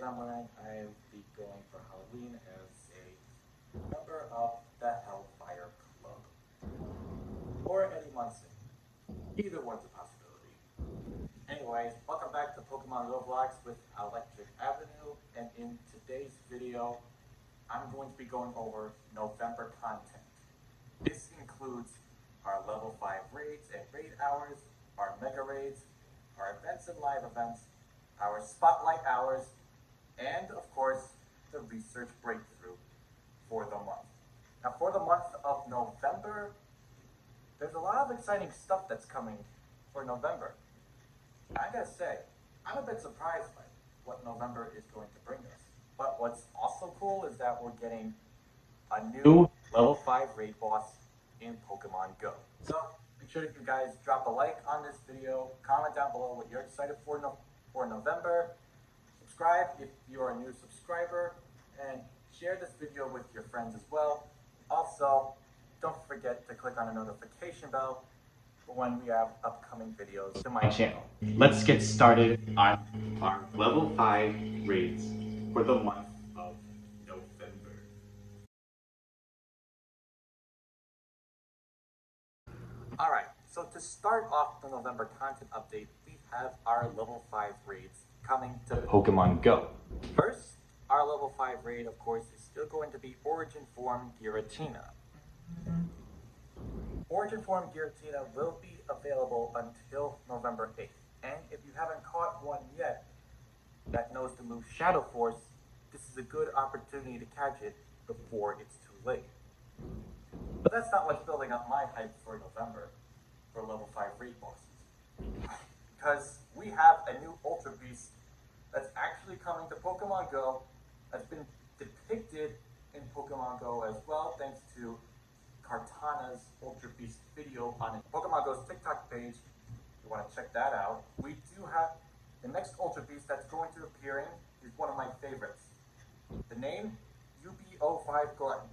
that I'm wearing, I'll be going for Halloween as a member of the Hellfire Club. Or Eddie Munson. Either one's a possibility. Anyways, welcome back to Pokemon Go Vlogs with Electric Avenue, and in today's video, I'm going to be going over November content. This includes our level 5 raids and raid hours, our mega raids, our events and live events, our spotlight hours, and of course, the research breakthrough for the month. Now for the month of November, there's a lot of exciting stuff that's coming for November. I gotta say, I'm a bit surprised by what November is going to bring us. But what's also cool is that we're getting a new level 5 raid boss in Pokemon Go. So make sure that you guys drop a like on this video, comment down below what you're excited for November, subscribe if you're a new subscriber, and share this video with your friends as well. Also, don't forget to click on the notification bell for when we have upcoming videos to my channel. Let's get started on our level 5 raids for the month of November. Alright, so to start off the November content update, we have our level 5 raids coming to Pokemon Go. First, our level 5 raid, of course, is still going to be Origin Form Giratina. Origin Form Giratina will be available until November 8th, and if you haven't caught one yet that knows the move Shadow Force, this is a good opportunity to catch it before it's too late. But that's not what's building up my hype for November for level 5 raid bosses. Because we have a new Ultra Beast that's actually coming to Pokemon Go, that's been depicted in Pokemon Go as well, thanks to Kartana's Ultra Beast video on Pokemon Go's TikTok page. If you want to check that out. We do have the next Ultra Beast that's going to appear in is one of my favorites. The name, UB05 Glutton,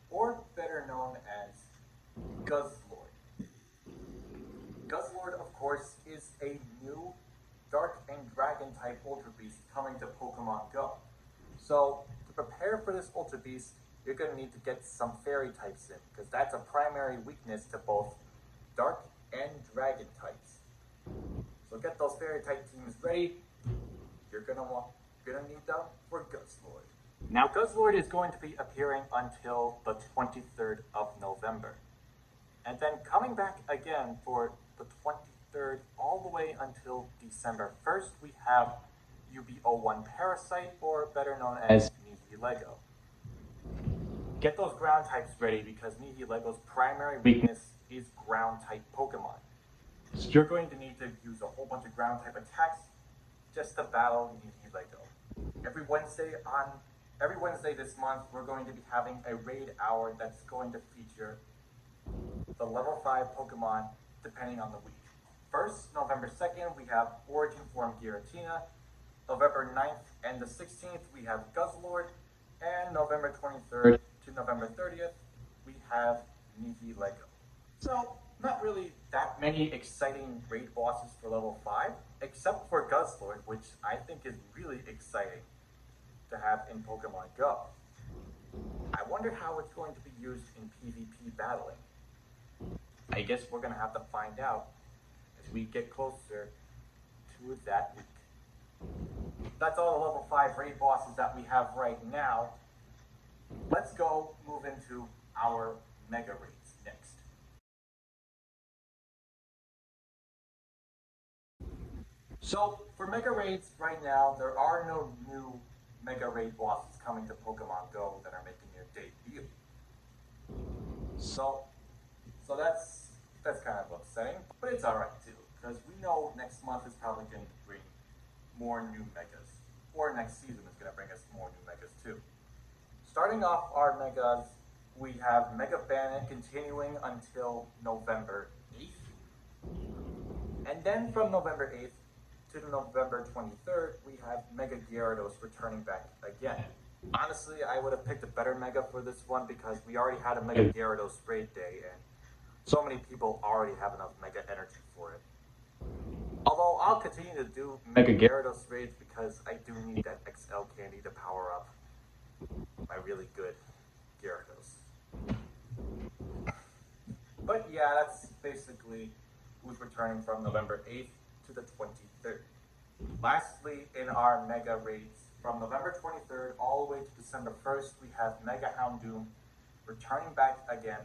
or better known as Guzzlord. Guzzlord, of course, is a new Dark and Dragon type Ultra Beast coming to Pokemon Go. So, to prepare for this Ultra Beast, you're going to need to get some Fairy types in, because that's a primary weakness to both Dark and Dragon types. So get those Fairy type teams ready. You're going to need them for Guzzlord. Now, Guzzlord is going to be appearing until the 23rd of November. And then coming back again for the 23rd all the way until December 1st, we have UB01 Parasite, or better known as Nihilego. Get those ground types ready because Nihilego's primary weakness is ground type Pokemon. So you're going to need to use a whole bunch of ground type attacks just to battle Nihilego. Every Wednesday this month, we're going to be having a raid hour that's going to feature the level 5 Pokemon depending on the week. First, November 2nd, we have Origin Form Giratina. November 9th and the 16th, we have Guzzlord. And November 23rd to November 30th, we have Nihilego. So, not really that many exciting raid bosses for level 5, except for Guzzlord, which I think is really exciting to have in Pokemon Go. I wonder how it's going to be used in PvP battling. I guess we're going to have to find out as we get closer to that week. That's all the level 5 raid bosses that we have right now. Let's go move into our mega raids next. So for mega raids right now, there are no new mega raid bosses coming to Pokemon Go that are making their debut. So that's kind of upsetting, but it's alright too, because we know next month is probably going to bring more new megas, or next season is going to bring us more new megas too. Starting off our megas, we have Mega Bandit continuing until November 8th. And then from November 8th to November 23rd, we have Mega Gyarados returning back again. Honestly, I would have picked a better Mega for this one because we already had a Mega Gyarados raid day, and so many people already have enough Mega energy for it. Although I'll continue to do Mega Gyarados raids because I do need that XL candy to power up my really good Gyarados. But yeah, that's basically who's returning from November 8th to the 23rd. Lastly, in our Mega raids, from November 23rd all the way to December 1st, we have Mega Houndoom returning back again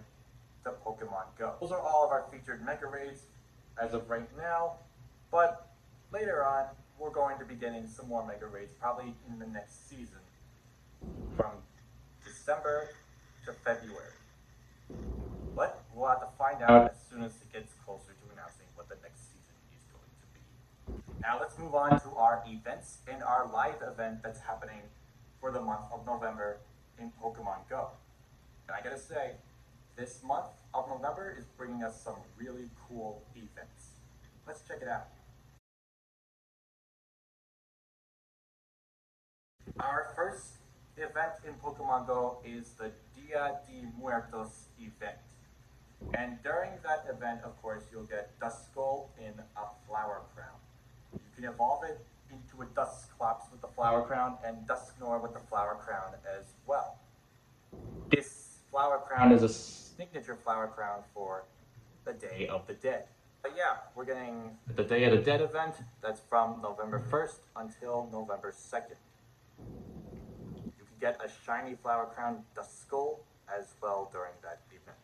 to Pokemon Go. Those are all of our featured Mega raids as of right now, but later on, we're going to be getting some more Mega raids, probably in the next season, from December to February. But we'll have to find out as soon as it gets closer to announcing what the next season is going to be. Now let's move on to our events and our live event that's happening for the month of November in Pokemon Go. And I gotta say, this month of November is bringing us some really cool events. Let's check it out. Our first event in Pokemon Go is the Dia de Muertos event. And during that event, of course, you'll get Duskull in a flower crown. You can evolve it into a Dusclops with the flower crown and Dusknoir with the flower crown as well. This flower crown is a signature flower crown for the Day of the Dead. But yeah, we're getting the Day of the Dead event that's from November 1st until November 2nd. You can get a shiny flower crown Duskull as well during that event.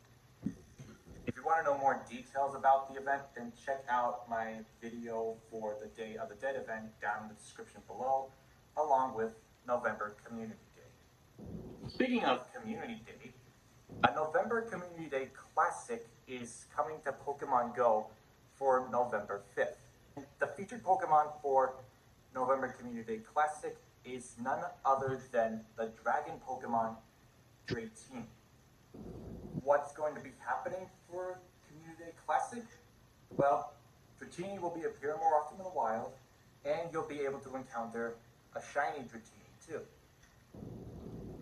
If you want to know more details about the event, then check out my video for the Day of the Dead event down in the description below, along with November Community Day. Speaking of Community Day, a November Community Day Classic is coming to Pokemon Go for November 5th. The featured Pokemon for November Community Day Classic is none other than the Dragon Pokemon Dratini. What's going to be happening for Community Day Classic? Well, Dratini will be appearing more often in the wild, and you'll be able to encounter a shiny Dratini too.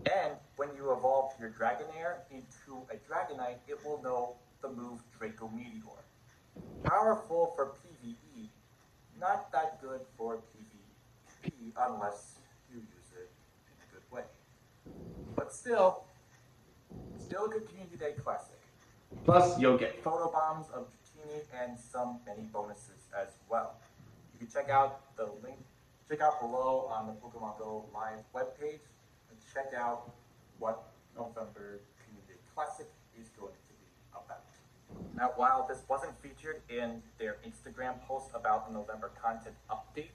And when you evolve your Dragonair into a Dragonite, it will know the move Draco Meteor. Powerful for PvE, not that good for PvP unless you use it in a good way. But still a good Community Day Classic. Plus, you'll get photobombs of Dratini and some many bonuses as well. You can check out the link, check out below on the Pokemon Go Live webpage, and check out what November Community Day Classic is going to be about. Now, while this wasn't featured in their Instagram post about the November content update,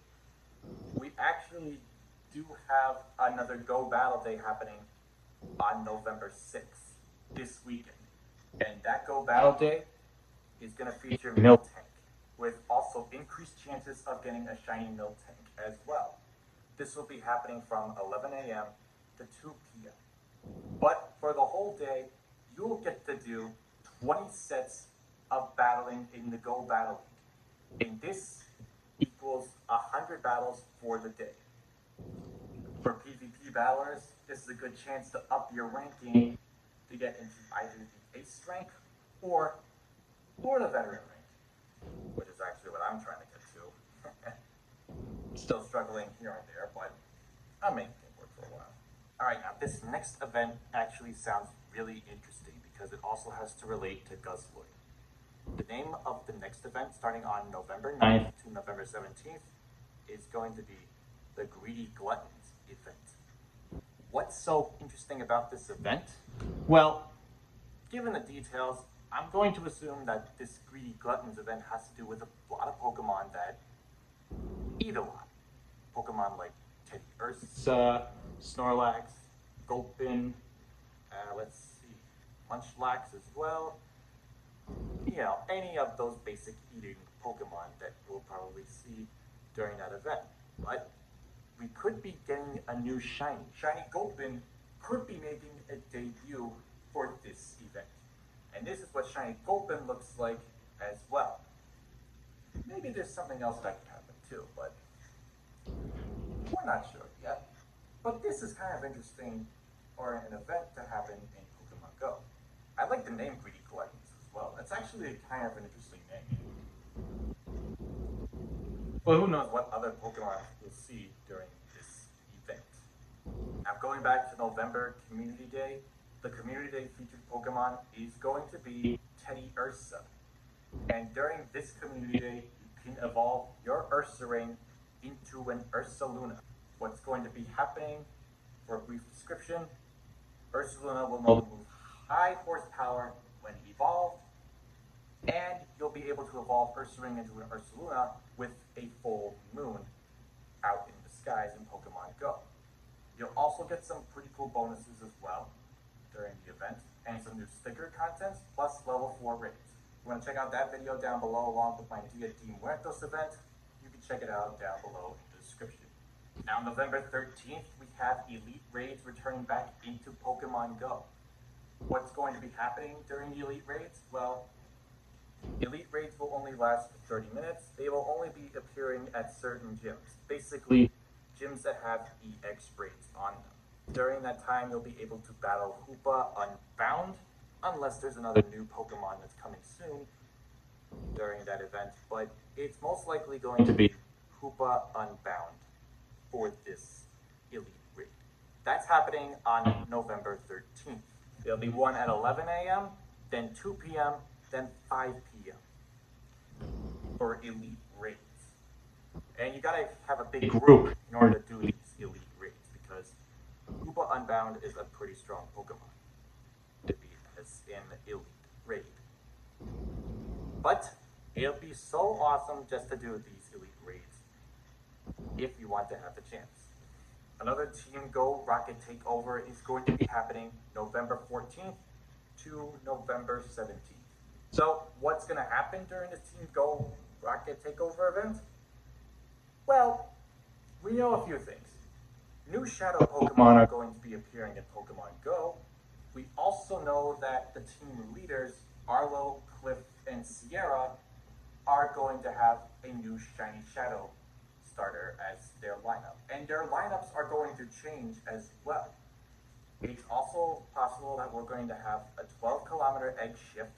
we actually do have another Go Battle Day happening on November 6th. This weekend. And that Go Battle Day is going to feature Miltank, with also increased chances of getting a shiny Miltank as well. This will be happening from 11 a.m. to 2 p.m. But for the whole day, you'll get to do 20 sets of battling in the Go Battle League. And this equals 100 battles for the day. For PvP battlers, this is a good chance to up your ranking to get into either the Ace rank or the Veteran rank, which is actually what I'm trying to get to. Still struggling here and there, but I'm making it work for a while. Alright, now this next event actually sounds really interesting because it also has to relate to Guzzlord. The name of the next event, starting on November 9th to November 17th, is going to be the Greedy Gluttons event. What's so interesting about this event? Well, given the details, I'm going to assume that this Greedy Gluttons event has to do with a lot of Pokemon that eat a lot. Pokemon like Teddy Ursa, Snorlax, Gulpin, let's see, Munchlax as well. You know, any of those basic eating Pokemon that we'll probably see during that event. But we could be getting a new shiny. Shiny Gulpin could be making a debut for this event. And this is what shiny Gulpin looks like as well. Maybe there's something else that could happen too, but we're not sure yet. But this is kind of interesting for an event to happen in Pokemon Go. I like the name Greedy Gluttons as well. That's actually kind of an interesting name. But who knows what other Pokemon we'll see during this event. Now going back to November Community Day, the Community Day featured Pokemon is going to be Teddy Ursa. And during this Community Day, you can evolve your Ursaring into an Ursaluna. What's going to be happening, for a brief description, Ursaluna will move high horsepower when evolved, and you'll be able to evolve Ursaring into an Ursaluna with a full moon out in the skies in Pokemon Go. You'll also get some pretty cool bonuses as well during the event, and some new sticker content, plus level 4 raids. If you want to check out that video down below along with my Dia de Muertos event, you can check it out down below in the description. Now November 13th, we have Elite Raids returning back into Pokemon Go. What's going to be happening during the Elite Raids? Well, Elite Raids will only last for 30 minutes. They will only be appearing at certain gyms. Basically, gyms that have EX raids on them. During that time, you'll be able to battle Hoopa Unbound, unless there's another new Pokemon that's coming soon during that event. But it's most likely going to be Hoopa Unbound for this Elite Raid. That's happening on November 13th. There'll be one at 11 a.m., then 2 p.m., then 5 p.m. for Elite Raids. And you gotta have a big group in order to do these Elite Raids, because Hoopa Unbound is a pretty strong Pokemon to be as in Elite Raid. But it'll be so awesome just to do these Elite Raids if you want to have the chance. Another Team Go Rocket Takeover is going to be happening November 14th to November 17th. So what's going to happen during this Team Go Rocket Takeover event? Well, we know a few things. New Shadow Pokemon are going to be appearing in Pokemon Go. We also know that the team leaders, Arlo, Cliff, and Sierra, are going to have a new Shiny Shadow starter as their lineup. And their lineups are going to change as well. It's also possible that we're going to have a 12-kilometer egg shift.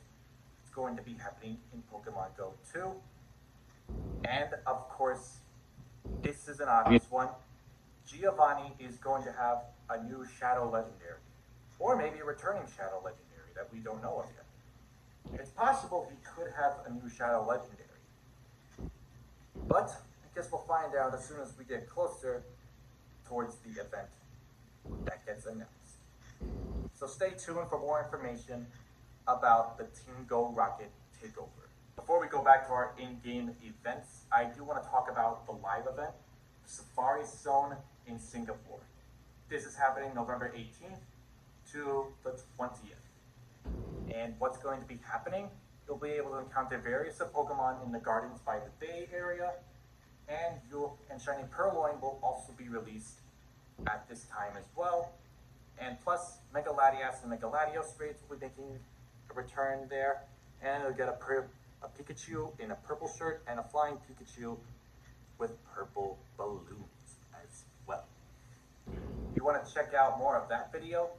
It's going to be happening in Pokemon Go 2. And of course, this is an obvious one. Giovanni is going to have a new Shadow Legendary. Or maybe a returning Shadow Legendary that we don't know of yet. It's possible he could have a new Shadow Legendary. But I guess we'll find out as soon as we get closer towards the event that gets announced. So stay tuned for more information about the Team Go Rocket Takeover. Before we go back to our in-game events, I do want to talk about the live event, Safari Zone in Singapore. This is happening November 18th to the 20th. And what's going to be happening? You'll be able to encounter various Pokemon in the Gardens by the Bay area, and Shiny Purloin will also be released at this time as well. And plus, Mega Latias and Mega Latios raids will be making a return there, and you'll get a Pikachu in a purple shirt and a flying Pikachu with purple balloons as well. If you want to check out more of that video,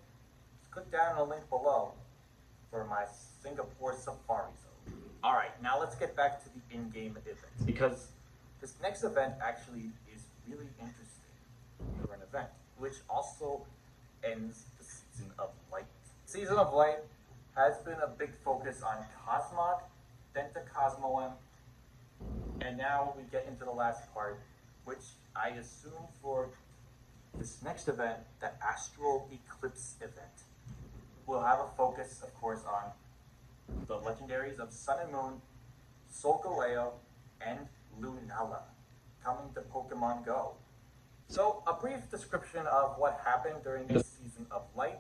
just click down on the link below for my Singapore Safari Zone. Alright, now let's get back to the in-game events, because this next event actually is really interesting for an event, which also ends the Season of Light. Season of Light has been a big focus on Cosmog, then to Cosmoem, and now we get into the last part, which I assume for this next event, the Astral Eclipse event, will have a focus, of course, on the legendaries of Sun and Moon, Solgaleo, and Lunala coming to Pokemon Go. So, a brief description of what happened during the Season of Light.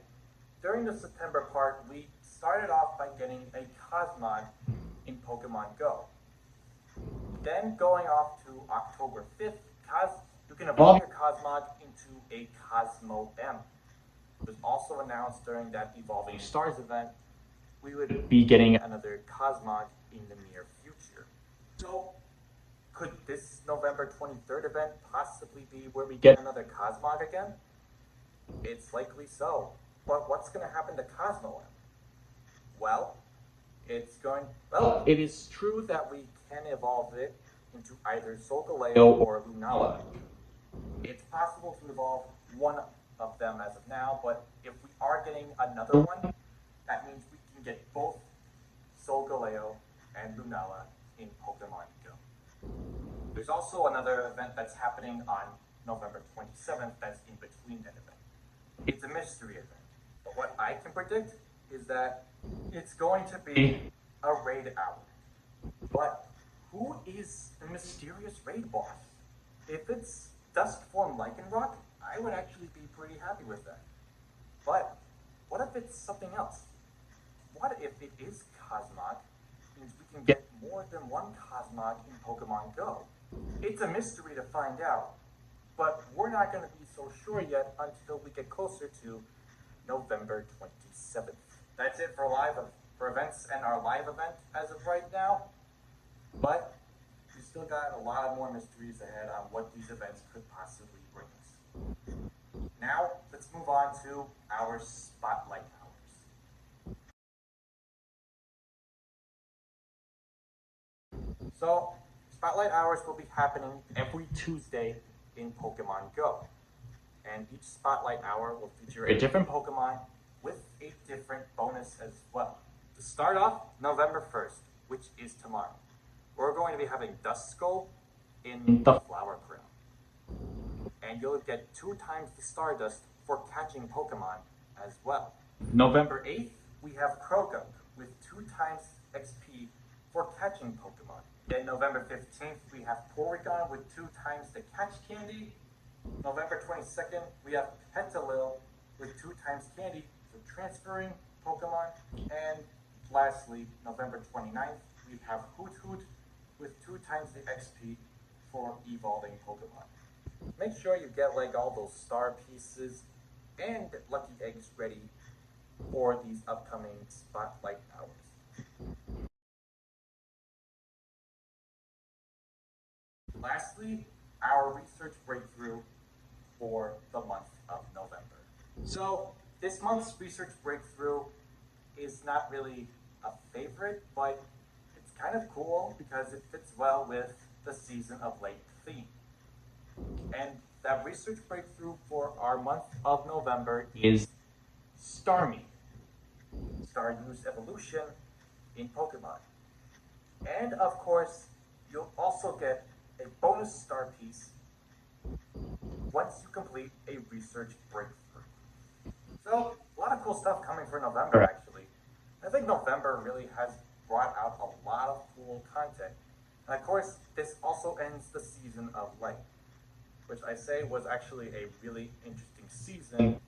During the September part, we started off by getting a Cosmog in Pokemon Go. Then, going off to October 5th, you can evolve your Cosmog into a Cosmoem. It was also announced during that Evolving Stars event, we would be getting another Cosmog in the near future. So, could this November 23rd event possibly be where we get another Cosmog again? It's likely so. But what's going to happen to Cosmoem? Well, it is true that we can evolve it into either Solgaleo or Lunala. It's possible to evolve one of them as of now, but if we are getting another one, that means we can get both Solgaleo and Lunala in Pokemon Go. There's also another event that's happening on November 27th that's in between that event. It's a mystery event, but what I can predict is that it's going to be a raid hour. But who is the mysterious raid boss? If it's Duskform Lycanroc, I would actually be pretty happy with that. But what if it's something else? What if it is Cosmog? Means we can get more than one Cosmog in Pokemon Go. It's a mystery to find out, but we're not going to be so sure yet until we get closer to November 27th. That's it for events and our live event as of right now. But we still got a lot of more mysteries ahead on what these events could possibly bring us. Now, let's move on to our Spotlight Hours. So, Spotlight Hours will be happening every Tuesday in Pokemon Go. And each Spotlight Hour will feature a different Pokemon with a different bonus as well. To start off, November 1st, which is tomorrow, we're going to be having Duskull in the Flower Crown. And you'll get 2 times the Stardust for catching Pokemon as well. November 8th, we have Croagunk with 2 times XP for catching Pokemon. Then November 15th, we have Porygon with 2 times the catch candy. November 22nd, we have Petalil with 2 times candy for transferring Pokemon. And lastly, November 29th, we have Hoot Hoot with 2 times the XP for evolving Pokemon. Make sure you get like all those star pieces and lucky eggs ready for these upcoming Spotlight Hours. Lastly, our research breakthrough for the month of November. So this month's research breakthrough is not really a favorite, but it's kind of cool because it fits well with the Season of Lake theme. And that research breakthrough for our month of November is Starmie, Stardew's evolution in Pokemon. And of course, you'll also get a bonus star piece once you complete a research breakthrough. So, a lot of cool stuff coming for November, actually. I think November really has brought out a lot of cool content. And of course, this also ends the Season of Light, which I say was actually a really interesting season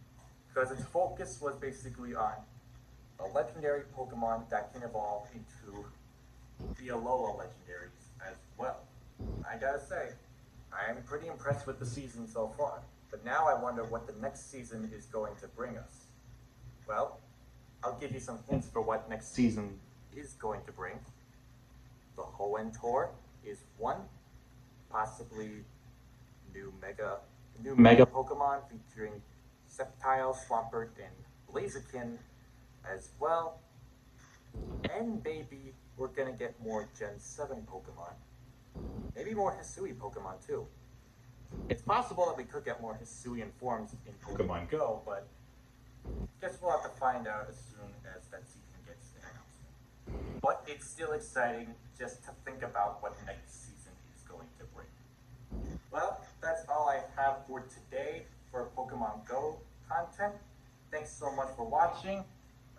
because its focus was basically on a legendary Pokemon that can evolve into the Alola legendaries as well. I gotta say, I am pretty impressed with the season so far, but now I wonder what the next season is going to bring us. Well, I'll give you some hints for what next season is going to bring. The Hoenn Tour is one, possibly new Mega Pokemon featuring Sceptile, Swampert, and Blaziken as well. And maybe we're gonna get more Gen 7 Pokemon. Maybe more Hisui Pokemon too. It's possible that we could get more Hisuian forms in Pokemon Go, but guess we'll have to find out as soon as that season gets announced. But it's still exciting just to think about what next season is going to bring. Well, that's all I have for today for Pokemon Go content. Thanks so much for watching.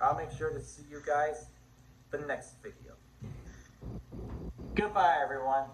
I'll make sure to see you guys the next video. Goodbye, everyone.